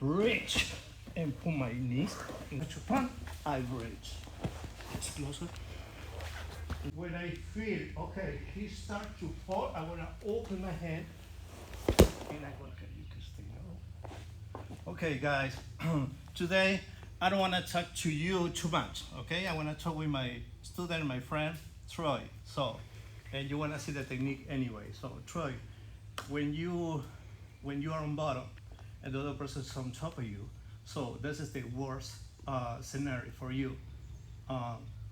bridge, and put my knees into front. I bridge. It's closer. When I feel, okay, he start to fall, I wanna open my hand, and I wanna, you can stay now. Okay, guys, today I don't wanna talk to you too much, okay? I wanna talk with my student, my friend, Troy. So, and you wanna see the technique anyway. So, Troy, when you are on bottom and the other person is on top of you, so this is the worst scenario for you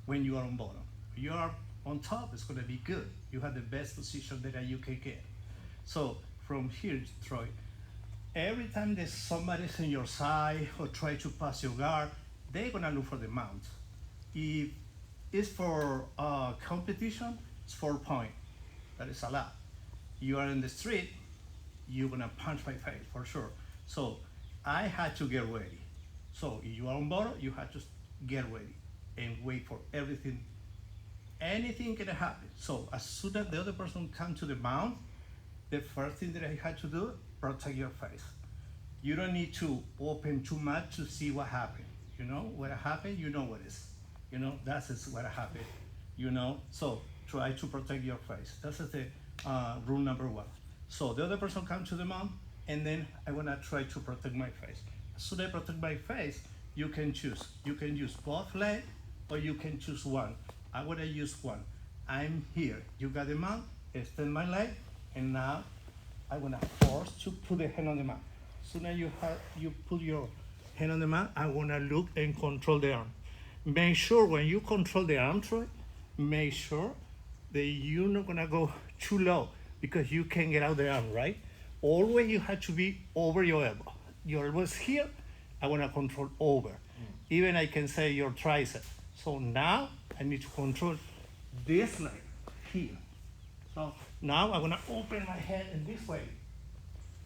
when you are on bottom. You are on top, it's gonna be good. You have the best position that you can get. So from here, Troy, every time that somebody's on your side or try to pass your guard, they're gonna look for the mount. If it's for competition, it's 4 points. That is a lot. You are in the street, you're gonna punch my face for sure. So I had to get ready. So if you are on bottom, you have to get ready and wait for everything. Anything can happen. So as soon as the other person comes to the mount, the first thing that I had to do, protect your face. You don't need to open too much to see what happened. You know what happened, you know what is. You know, that's what happened. You know, so try to protect your face. That's the rule number 1. So the other person comes to the mount, and then I wanna try to protect my face. As soon as I protect my face, you can choose. You can use both legs, or you can choose one. I wanna use one. I'm here. You got the mount, extend my leg, and now I wanna force to put the hand on the mat. As soon as you put your hand on the mat, I wanna look and control the arm. Make sure when you control the arm, Troy, make sure that you're not gonna go too low because you can get out the arm, right? Always you have to be over your elbow. Your elbow is here, I wanna control over. Even I can say your tricep. So now I need to control this leg here. So now I'm gonna open my hand in this way.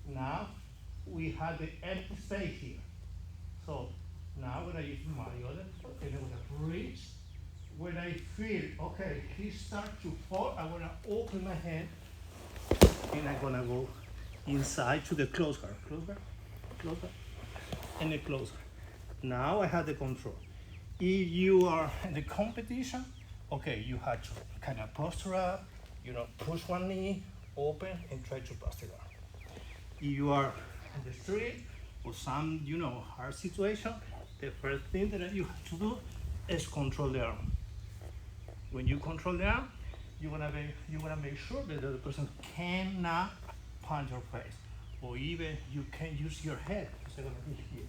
Now we have the empty space here. So now I'm gonna use my other foot and I'm gonna reach. When I feel, okay, he start to fall, I wanna open my hand and I'm gonna go inside to the close guard. Close guard, close guard, and the close guard. Now I have the control. If you are in the competition, okay, you have to kind of posture up, you know, push one knee, open, and try to posture up. If you are in the street or some, you know, hard situation, the first thing that you have to do is control the arm. When you control the arm, you wanna make sure that the other person cannot punch your face, or even you can use your head because they're gonna be here.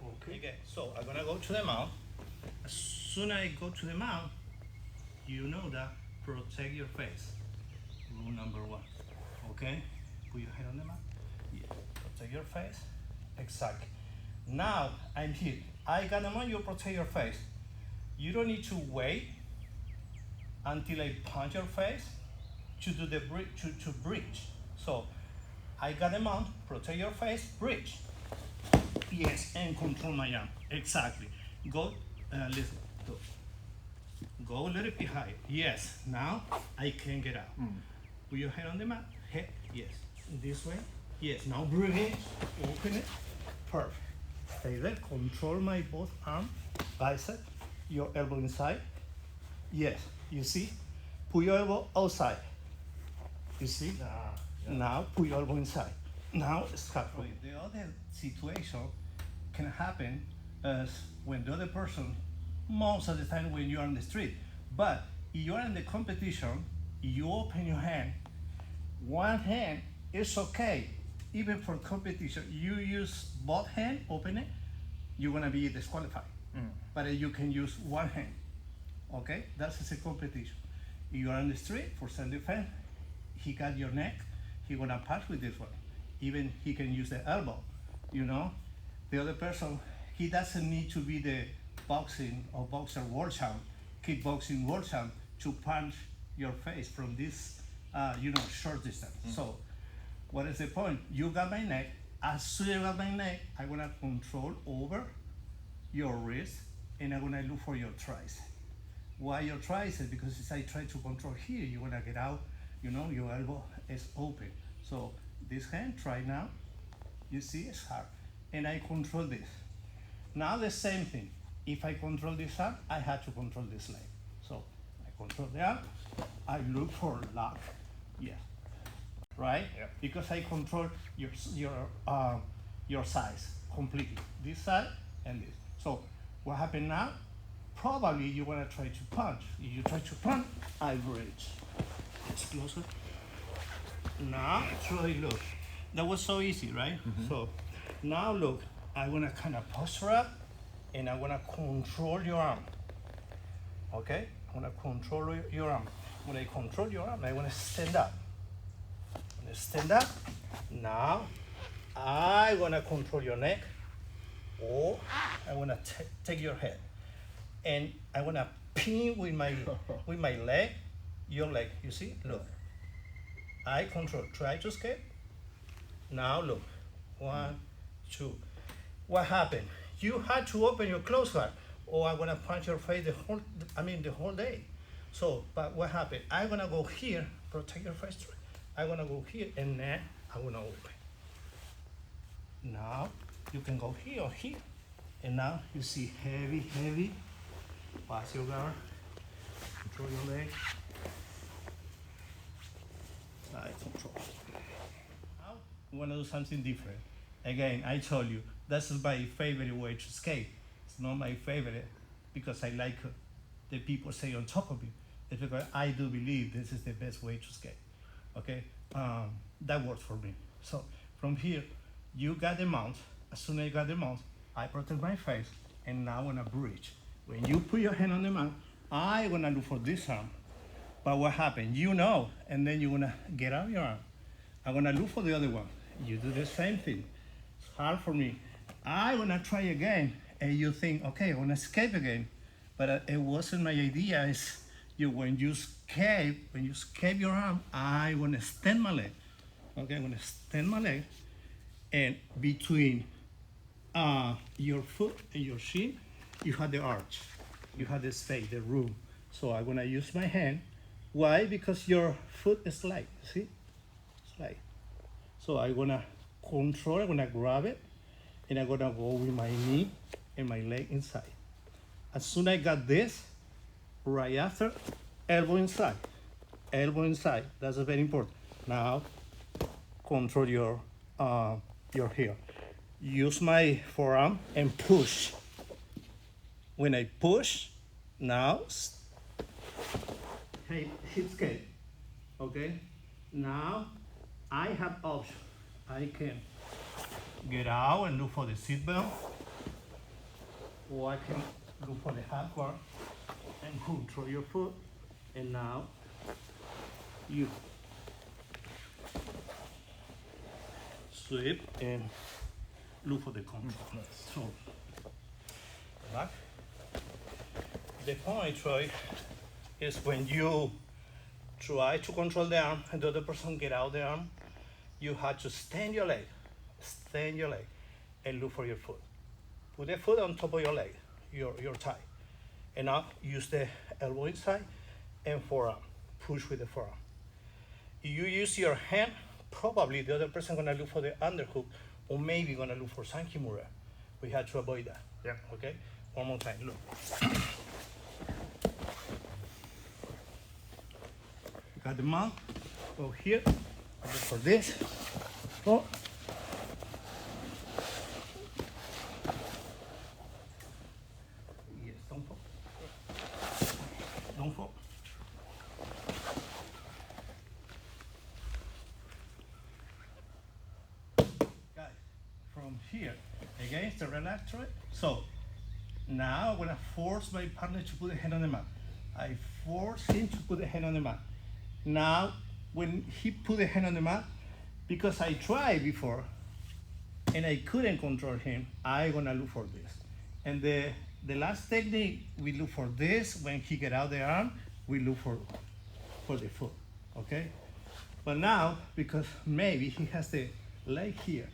Okay, so I'm gonna go to the mount. As soon as I go to the mount, you know that protect your face. Rule number 1. Okay, put your head on the mount. Yeah, protect your face. Exactly. Now I'm here. I got the mount. You protect your face. You don't need to wait until I punch your face to do the to bridge. So I got the mount. Protect your face. Bridge. Yes, and control my arm. Exactly. Go, listen. Go a little bit higher. Yes. Now I can get out. Put your head on the mat. Head. Yes. This way. Yes. Now bridge. Open it. Perfect. Stay there. Control my both arm, bicep. Your elbow inside. Yes. You see? Put your elbow outside. You see? Yeah. Now put your elbow inside. Now stop. The other situation can happen as when the other person, most of the time when you're on the street, but if you're in the competition, you open your hand, one hand is okay. Even for competition, you use both hands, open it, you're gonna be disqualified. But you can use one hand, okay? That's a competition. If you're on the street for self-defense, he got your neck, he gonna punch with this one. Even he can use the elbow, you know? The other person, he doesn't need to be the boxing or boxer world champ, kickboxing world champ to punch your face from this, short distance. So what is the point? You got my neck. As soon as you got my neck, I wanna control over your wrist and I'm gonna look for your tricep. Why your tricep? Because if I try to control here, you wanna get out, your elbow is open. So this hand, try now. You see, it's hard. And I control this. Now the same thing. If I control this arm, I have to control this leg. So I control the arm, I look for lock. Yeah. Right? Yeah. Because I control your size completely. This side and this. So what happened now? Probably you want to try to punch. If you try to punch, I bridge. It's closer. Now try look. That was so easy, right? So now look, I want to kind of posture up and I want to control your arm. Okay? I want to control your arm. When I control your arm, I want to stand up. When I stand up, now I want to control your neck, or I want to take your head. And I want to pin with my leg, your leg. You see? Look. I control. Try to escape. Now look. 1, 2. What happened? You had to open your closed guard, or I'm gonna punch your face the whole day. So, but what happened? I'm gonna go here, protect your face. I'm gonna go here, and then I'm gonna open. Now you can go here or here, and now you see heavy. Pass your guard. Control your leg. Side control. Now we wanna do something different. Again, I told you, that's my favorite way to skate. It's not my favorite because I like the people say on top of me. It's because I do believe this is the best way to skate. Okay, that works for me. So from here, you got the mount. As soon as you got the mount, I protect my face, and now I'm gonna bridge. When you put your hand on the mount, I'm gonna look for this arm. But what happened? You know, and then you're gonna get out your arm. I'm gonna look for the other one. You do the same thing. It's hard for me. I wanna try again, and you think, okay, I wanna escape again, but it wasn't my idea. Is when you escape your arm, I wanna extend my leg. Okay, I'm gonna extend my leg, and between your foot and your shin, you have the arch, you have the space, the room. So I'm gonna use my hand. Why? Because your foot is light. See, it's light. So I'm gonna control. I'm gonna grab it, and I'm gonna go with my knee and my leg inside. As soon as I got this, right after, elbow inside. Elbow inside. That's very important. Now, control your heel. Use my forearm and push. When I push, now hip skate. Okay. Now I have option. I can get out and look for the seat belt, or I can look for the half guard and control your foot. And now you sweep and look for the control. So back. The point, Troy, is when you try to control the arm and the other person get out the arm, you have to extend your leg, and look for your foot. Put the foot on top of your leg, your thigh. And now use the elbow inside and forearm. Push with the forearm. If you use your hand, probably the other person gonna look for the underhook, or maybe gonna look for Sankimura. We have to avoid that. Yeah. Okay? One more time, look. Got the mount, go here, look for this. Oh. Yes, don't fall. Don't fall. Guys, from here, against the relax, right? So, now I'm gonna force my partner to put the hand on the mat. I force him to put the hand on the mat. Now, when he put the hand on the mat, because I tried before and I couldn't control him, I'm gonna look for this. And the last technique, we look for this. When he get out the arm, we look for the foot, okay? But now, because maybe he has the leg here,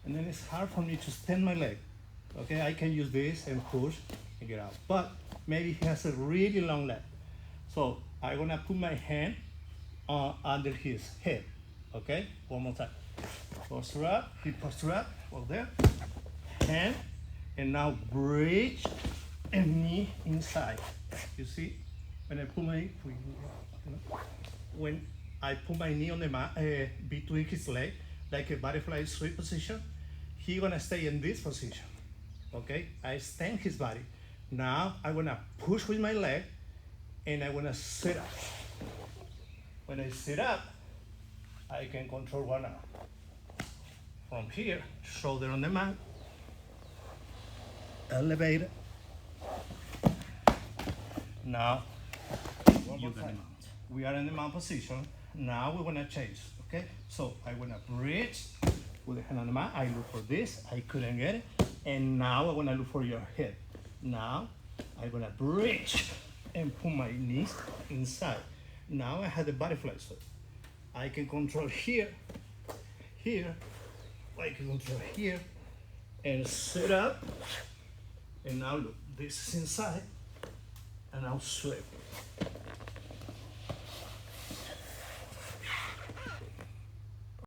and then it's hard for me to extend my leg, okay? I can use this and push and get out. But maybe he has a really long leg. So I'm gonna put my hand under his head, okay? One more time. Posture up, he posture up, Well, there, hand, and now bridge and knee inside. You see, when I put my, when I put my knee on the mat, between his leg, like a butterfly sweep position, he's gonna stay in this position, okay? I extend his body. Now I'm gonna push with my leg, and I'm gonna sit up. When I sit up, I can control one arm. From here, shoulder on the mat, elevate it. Now, we are in the mount position. Now we're gonna change, okay? So I wanna bridge with the hand on the mat. I look for this, I couldn't get it. And now I wanna look for your hip. Now I'm gonna bridge and put my knees inside. Now I have the butterfly sweep. I can control here, here, I can control here, and sit up. And now look, this is inside, and I'll sweep.